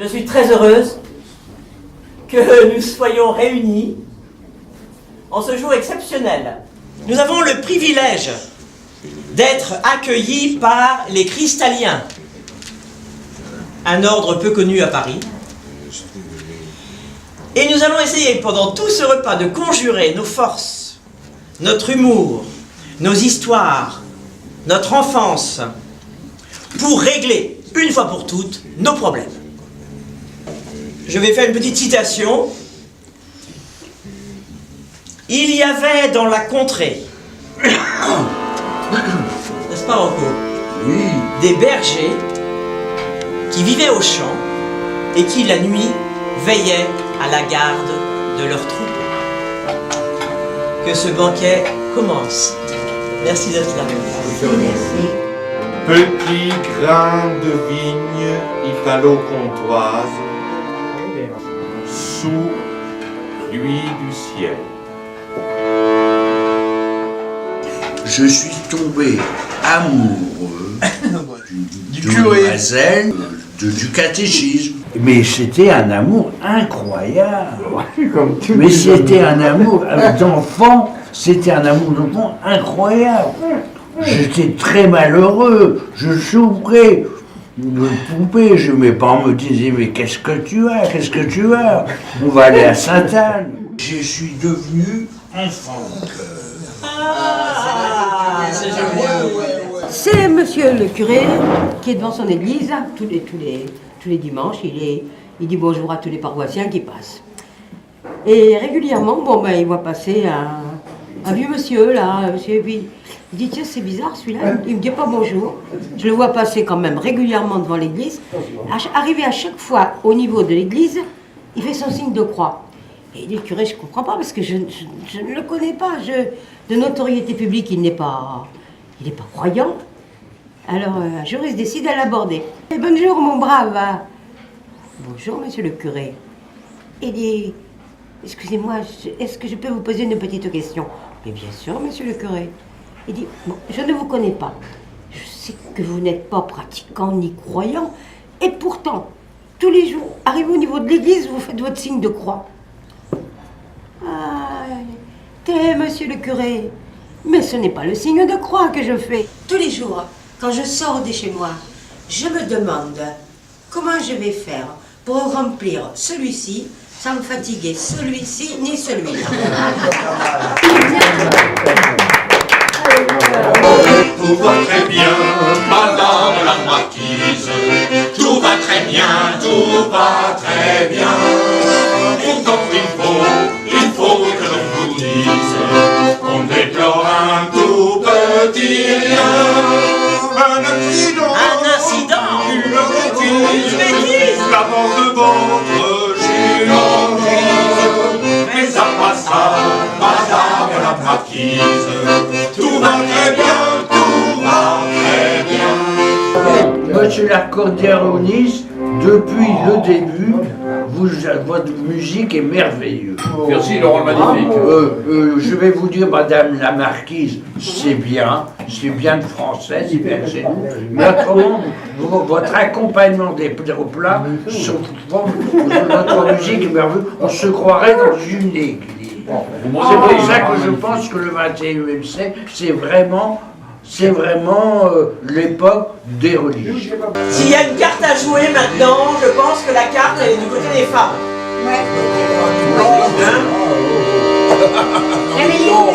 Je suis très heureuse que nous soyons réunis en ce jour exceptionnel. Nous avons le privilège d'être accueillis par les Cristalliens, un ordre peu connu à Paris. Et nous allons essayer pendant tout ce repas de conjurer nos forces, notre humour, nos histoires, notre enfance, pour régler une fois pour toutes nos problèmes. Je vais faire une petite citation. Il y avait dans la contrée, n'est-ce pas Rocco? Oui. Des bergers qui vivaient au champ et qui la nuit veillaient à la garde de leur troupeau. Que ce banquet commence. Merci d'être là. Merci. Petit grain de vigne italo-comtoise sous l'huile du ciel. Je suis tombé amoureux du curé, du catéchisme. Mais c'était un amour incroyable. Mais c'était un amour d'enfant, c'était un amour d'enfant incroyable. J'étais très malheureux, je souffrais. De poupée, mes parents me disaient mais qu'est-ce que tu as, on va aller à Sainte-Anne. Je suis devenu enfant de cœur. C'est monsieur le curé qui est devant son église tous les dimanches. Il dit bonjour à tous les paroissiens qui passent. Et régulièrement, il voit passer un vieux monsieur là, et puis il dit tiens c'est bizarre celui-là, il me dit pas bonjour. Je le vois passer quand même régulièrement devant l'église. Arrivé à chaque fois au niveau de l'église, il fait son signe de croix. Et il dit le curé je comprends pas parce que je ne le connais pas, de notoriété publique il n'est pas croyant. Alors un jour il se décide à l'aborder. Bonjour mon brave. Bonjour monsieur le curé. Il dit excusez-moi, est-ce que je peux vous poser une petite question? Mais bien sûr monsieur le curé. Il dit bon, je ne vous connais pas. Je sais que vous n'êtes pas pratiquant ni croyant. Et pourtant, tous les jours, arrivé au niveau de l'église, vous faites votre signe de croix. Ah, monsieur le curé. Mais ce n'est pas le signe de croix que je fais. Tous les jours, quand je sors de chez moi, je me demande comment je vais faire pour remplir celui-ci sans me fatiguer, celui-ci ni celui-là. Tout va très bien, madame la marquise. Tout va très bien, tout va très bien. Pourtant il faut que l'on vous dise qu'on déplore un tout petit rien. Un accident, une bêtise, la mort de votre jumentise. Mais à part ça, madame la marquise, tout va très bien, tout va très bien. Monsieur l'accordéoniste, depuis le début, votre musique est merveilleuse. Merci Laurent le Magnifique. Je vais vous dire, madame la marquise, c'est bien de français, c'est bien chez nous. Mais autrement, votre accompagnement des plats, votre musique est merveilleuse, on se croirait dans une église. C'est pour ça que je pense que le 21e siècle, c'est vraiment l'époque des religions. S'il y a une carte à jouer maintenant, je pense que la carte elle est du côté des femmes. Ouais.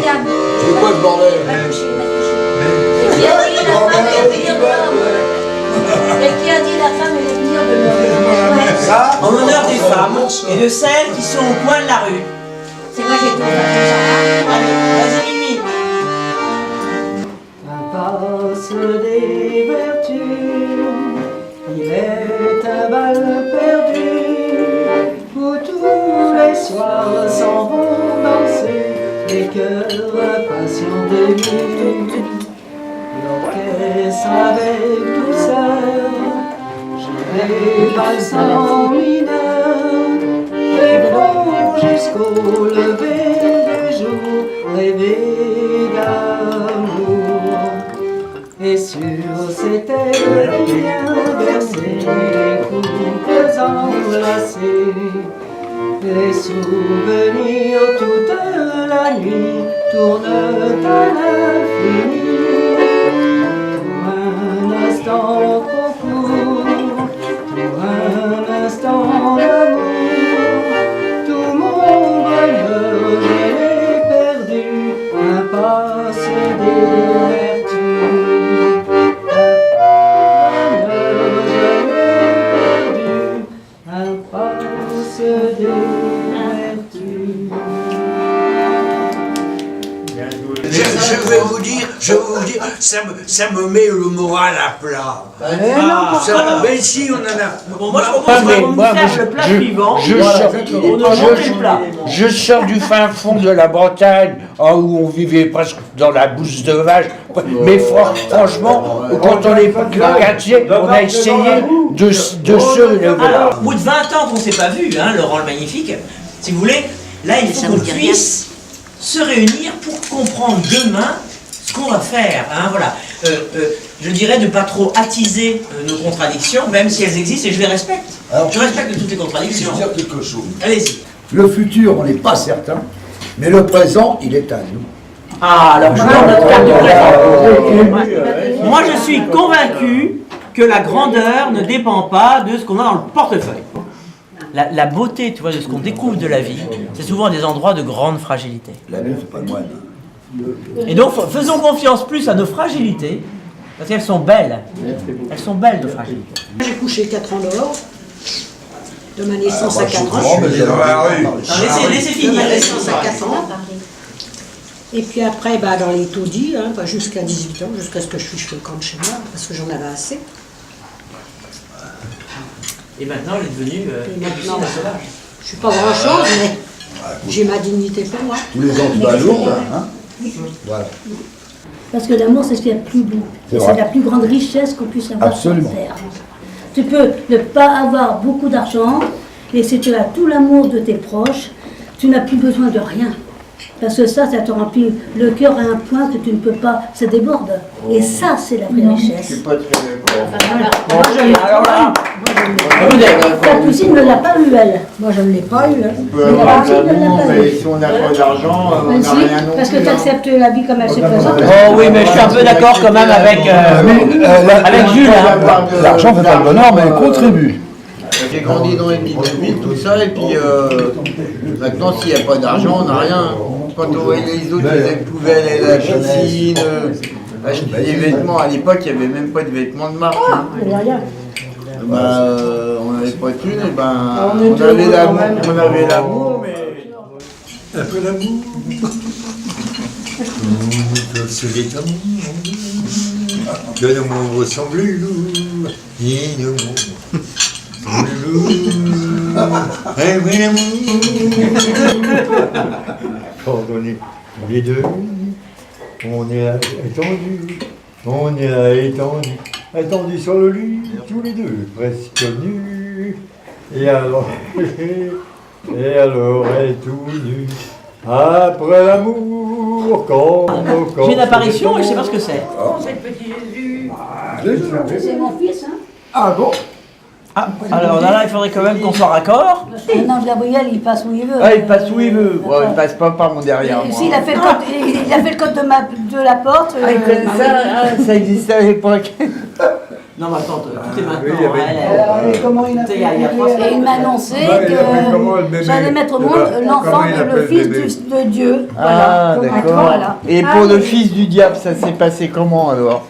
Hein? C'est quoi ce bordel? Qui a dit la femme est venir de En honneur des femmes et de celles qui sont au coin de la rue. C'est moi j'ai tout fait. Allez, vas-y Mimi. Passe des vertus, il est un bal perdu, où tous les soirs s'en vont danser, les cœurs impatients d'émus. L'orchestre avec douceur, je vais valsant mineur, et vont jusqu'au lever du jour, rêver d'amour. Et sur ces terres bien versées, les couples s'enlacer. Les souvenirs toute la nuit tournent à l'infini. Pour un instant trop court, pour un instant d'amour, tout mon bonheur je l'ai perdu, un passé diverti. Je vais vous dire, ça me met le moral à plat. Mais si, on en a. Bon, moi je propose qu'on faire le plat suivant. Je sors du fin fond de la Bretagne, où on vivait presque dans la bouse de vache. Mais franchement, quand on est quartier, on a essayé de se... Alors, au bout de 20 ans qu'on ne s'est pas vu, hein, Laurent le Magnifique, si vous voulez, là il faut qu'on puisse se réunir pour comprendre demain ce qu'on va faire. Hein, voilà. Je dirais de ne pas trop attiser nos contradictions, même si elles existent, et je les respecte. Alors, je respecte toutes les contradictions. Je veux dire quelque chose. Allez-y. Le futur, on n'est pas certain, mais le présent, il est à nous. Ah, alors je donne notre carte de présent. Moi, je suis convaincu que la grandeur ne dépend pas de ce qu'on a dans le portefeuille. La beauté, tu vois, de ce qu'on découvre de la vie, c'est souvent des endroits de grande fragilité. La vie, c'est pas loin. Et donc, faisons confiance plus à nos fragilités, parce qu'elles sont belles. Elles sont belles, nos fragilités. J'ai couché 4 ans dehors, de ma naissance à 4 ans. Laissez finir. Naissance à 4 ans. Et puis après, dans les taudis, hein, jusqu'à 18 ans, jusqu'à ce que je fiche le camp de chez moi, parce que j'en avais assez. Et maintenant, elle est devenue maintenant, je suis pas grand-chose, mais j'ai ma dignité pour moi. Tous les ans, tu vas lourd, hein. Voilà. Parce que l'amour, c'est ce qu'il y a de plus beau. C'est la plus grande richesse qu'on puisse avoir sur Terre. Tu peux ne pas avoir beaucoup d'argent, et si tu as tout l'amour de tes proches, tu n'as plus besoin de rien. Parce que ça te remplit le cœur à un point que tu ne peux pas, ça déborde. Et ça, c'est la vraie richesse. Je suis pas très d'accord. Moi, je l'ai pas eu. Ta cousine ne l'a pas eu, elle. Moi, je ne l'ai pas eu. On peut avoir de l'amour, mais si on n'a pas d'argent, on n'a rien non plus. Parce que tu acceptes la vie comme elle se présente. Oh oui, mais je suis un peu d'accord quand même avec Jules. L'argent fait pas le bonheur, mais il contribue. J'ai grandi dans les bidonvilles, tout ça, et puis maintenant, s'il n'y a pas d'argent, on n'a rien. Quand on voyait les autres, les poubelles et la piscine, acheter des vêtements, à l'époque, il n'y avait même pas de vêtements de marque. Hein. On n'avait pas de thunes, et on avait l'amour, mais... Un peu d'amour. C'est l'amour. Que l'amour ressemble lourd. Quand on est tous les deux, on est là étendus sur le lit, tous les deux, presque nus, et alors est tout nu. Après l'amour, quand nos corps... J'ai une apparition et je sais pas ce que c'est. Oh, c'est le petit Jésus. C'est mon fils, hein. Ah bon? Ah, alors là, il faudrait quand même qu'on soit raccord. Non, Gabriel, il passe où il veut. Ah, il passe où il veut. Bon, il passe pas par mon derrière. Moi. Si, il a fait le code de la porte. Ah, il connaît ça, ça existait à l'époque. Non, mais attends, tout est maintenant. Oui, comment il a fait Et il m'a annoncé que j'allais mettre au monde l'enfant, le fils de Dieu. Ah, d'accord. Voilà. Et pour le fils du diable, ça s'est passé comment alors?